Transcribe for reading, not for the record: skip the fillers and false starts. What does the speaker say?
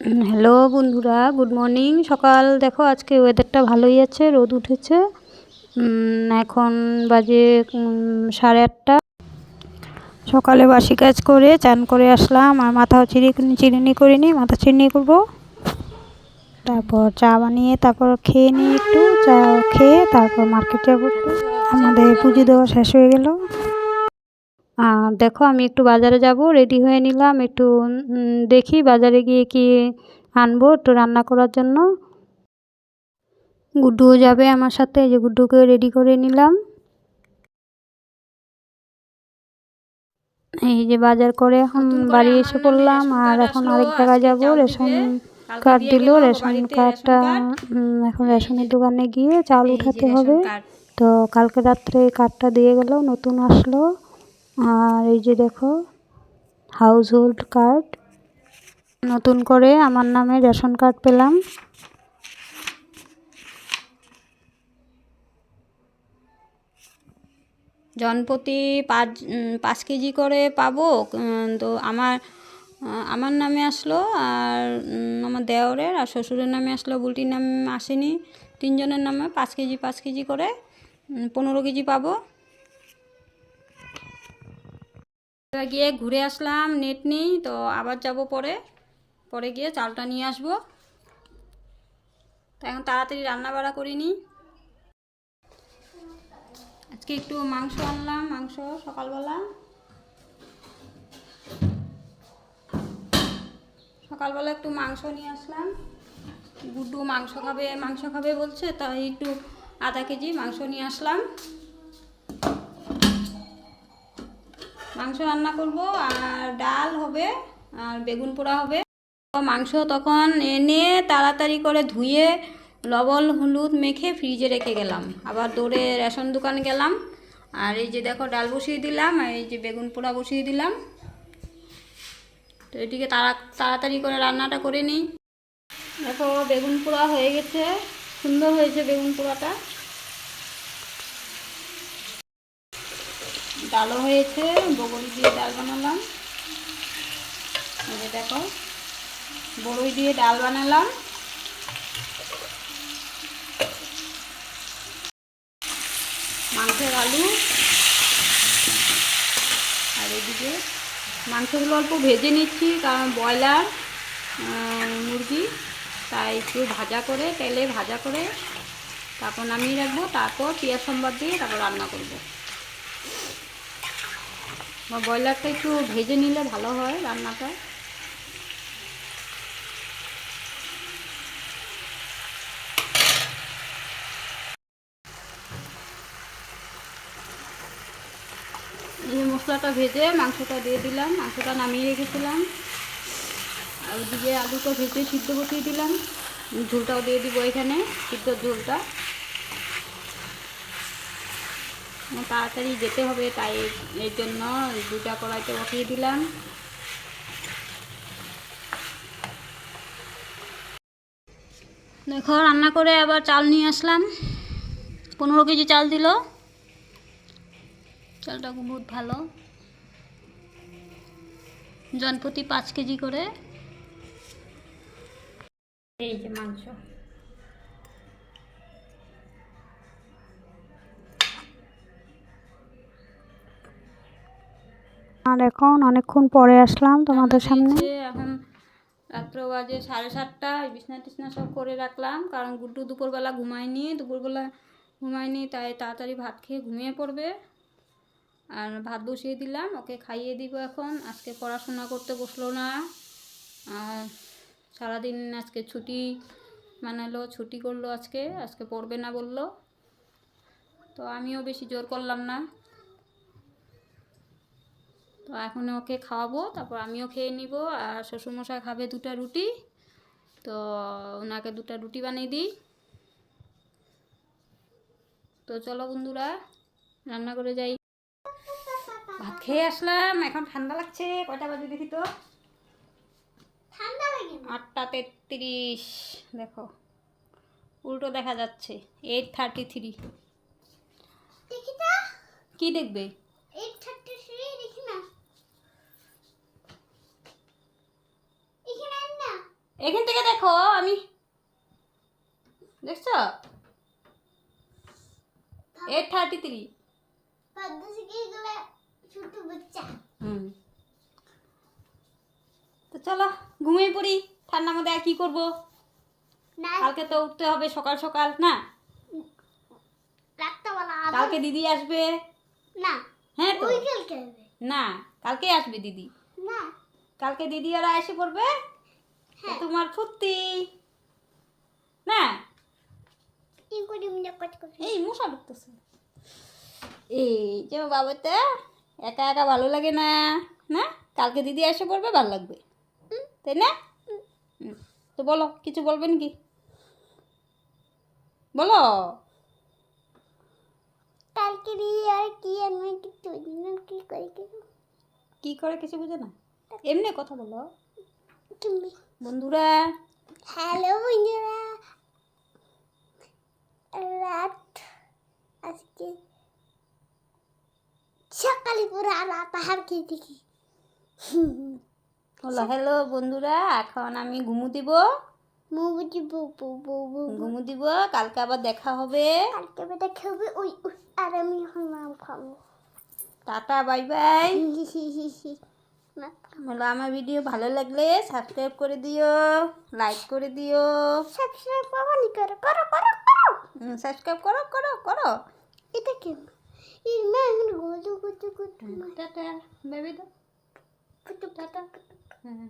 Hello বন্ধুরা, good morning. সকাল দেখো, আজকে ওয়েদারটা ভালোই আছে, রোদ উঠেছে। এখন বাজে 8:30। সকালে বাসি কাজ করে চান করে আসলাম, আর মাথাও চিরুনি করিনি, মাথা চিরুনি করবো। তারপর চা বানিয়ে তারপর খেয়ে নিই, একটু চা খেয়ে তারপর মার্কেট যাবো। আমাদের পুজো দেওয়া শেষ হয়ে গেল। আর দেখো, আমি একটু বাজারে যাব, রেডি হয়ে নিলাম। একটু দেখি বাজারে গিয়ে কি আনবো একটু রান্না করার জন্য। গুড্ডুও যাবে আমার সাথে, এই যে গুড্ডুকে রেডি করে নিলাম। এই যে বাজার করে এখন বাড়ি এসে পড়লাম, আর এখন আরেক জায়গায় যাব। রেশন কার্ড দিল, রেশন কার্ডটা এখন রেশনের দোকানে গিয়ে চাল উঠাতে হবে। তো কালকে রাত্রে কার্ডটা দিয়ে গেল, নতুন আসলো। আর এই যে দেখো, হাউস হোল্ড কার্ড, নতুন করে আমার নামে রেশন কার্ড পেলাম। জনপ্রতি 5 কেজি করে পাবো। তো আমার নামে আসলো, আর আমার দেওরের আর শ্বশুরের নামে আসলো, বুলটির নামে আসেনি। 3 জনের নামে 5 কেজি করে 15 কেজি পাবো। গিয়ে ঘুরে আসলাম, নেট নেই, তো আবার যাব পরে গিয়ে চালটা নিয়ে আসবো। তো এখন তাড়াতাড়ি রান্না বাড়া করিনি। আজকে একটু মাংস আনলাম, মাংস সকালবেলা একটু মাংস নিয়ে আসলাম। গুড্ডু মাংস খাবে বলছে, তাই একটু আধা কেজি মাংস নিয়ে আসলাম। মাংস রান্না করব, আর ডাল হবে, আর বেগুন পোড়া হবে। মাংস তখন এনে তাড়াতাড়ি করে ধুয়ে লবণ হলুদ মেখে ফ্রিজে রেখে গেলাম। আবার দৌড়ে রেশন দোকান গেলাম। আর এই যে দেখো, ডাল বসিয়ে দিলাম, আর এই যে বেগুন পোড়া বসিয়ে দিলাম। তো এটিকে তাড়াতাড়ি করে রান্নাটা করে নিই। দেখো, বেগুন পোড়া হয়ে গেছে, সুন্দর হয়েছে বেগুন পোড়াটা। ডালও হয়েছে, বগরি দিয়ে ডাল বানালাম। এই যে দেখো, বড়ই দিয়ে ডাল বানালাম। মাংসের আলু, আর এদিকে মাংসগুলো অল্প ভেজে নিচ্ছি, কারণ ব্রয়লার মুরগি, তাই একটু তেলে ভাজা করে তারপর নামিয়ে রাখবো। তারপর পেঁয়াজ সম্বাদ দিয়ে তারপর রান্না করবো। ব্রয়লারটা একটু ভেজে নিলে ভালো হয় রান্নাটা। এই মশলাটা ভেজে মাংসটা দিয়ে দিলাম, মাংসটা নামিয়ে রেখেছিলাম। আর ওইদিকে আলুটা ভেজে সিদ্ধ বসিয়ে দিলাম, ঝোলটাও দিয়ে দিব এখানে, সিদ্ধর ঝোলটা। তাড়াতাড়ি যেতে হবে, তাই এর জন্য 2টা কড়াইতে বসিয়ে দিলাম। দেখো, রান্না করে আবার চাল নিয়ে আসলাম। 15 কেজি চাল দিল। চালটা বহুত ভালো, জনপ্রতি 5 কেজি করে। এই যে মাংস, আর এখন অনেকক্ষণ পরে আসলাম তোমাদের সামনে। এখন রাত্র বাজে 7:30। বিছনা টিছনা সব করে রাখলাম, কারণ গুড্ডু দুপুরবেলা ঘুমায়নি, তাই তাড়াতাড়ি ভাত খেয়ে ঘুমিয়ে পড়বে। আর ভাত বসিয়ে দিলাম, ওকে খাইয়ে দিব এখন। আজকে পড়াশোনা করতে বসলো না, আর সারাদিন আজকে ছুটি ছুটি করলো। আজকে পড়বে না বললো, তো আমিও বেশি জোর করলাম না। তো এখন ওকে খাওয়াবো, তারপর আমিও খেয়ে নিব। আর শ্বশুরমশাই খাবে 2টা রুটি, তো ওনাকে 2টা রুটি বানিয়ে দিই। তো চলো বন্ধুরা, রান্না করে যাই। ভাত খেয়ে আসলাম, এখন ঠান্ডা লাগছে। কয়টা বাজে দেখি তো, 8:33। দেখো, উল্টো দেখা যাচ্ছে, 8:33। কি দেখবে? 8:33 দেখি না, এখান থেকে দেখো, আমি দেখছো 8:33। তো চলো ঘুমিয়ে পড়ি, ঠান্ডার মধ্যে আর কি করবো, কালকে তো উঠতে হবে সকাল সকাল না। কালকে দিদি আসবে না। হ্যাঁ তো ওই কালকে আসবে না, কালকে আসবে দিদি, না। কালকে দিদি ওরা এসে পড়বে, তো তোমার ফুর্তি না। কি করি মনে করতে এই মশা ঢুকতেছে, এই যে বাবাটা একা একা ভালো লাগে না, না কালকে দিদি এসে পড়বে ভালো লাগবে, তাই না? তো বলো, কিছু বলবেন কি বলো। কালকে দিয়ে আর কি আমি কিছু কি করি কি করে কিছু বুঝে না, এমনি কথা বলো তুমি। বন্ধুরা। হ্যালো বন্ধুরা, রাত আজকে সকালে পুরো রাত আর কি দেখি। বলো হ্যালো বন্ধুরা, এখন আমি ঘুমু দিব, মুভি ঘুমু দিব, কালকে আবার দেখা হবে। কালকে বেটা খাবে ওই আর আমি নাম খাবো। Tata bye bye. বলো আমার ভিডিও ভালো লাগলে সাবস্ক্রাইব করে দিও, লাইক করে দিও, সাবস্ক্রাইব করো করো করো করো করো। সাবস্ক্রাইব করো করো করো। এটা কেন এই ম্যাম গুলো গুলো গুলো টাটা বেবি দাও। টাটা। হ্যাঁ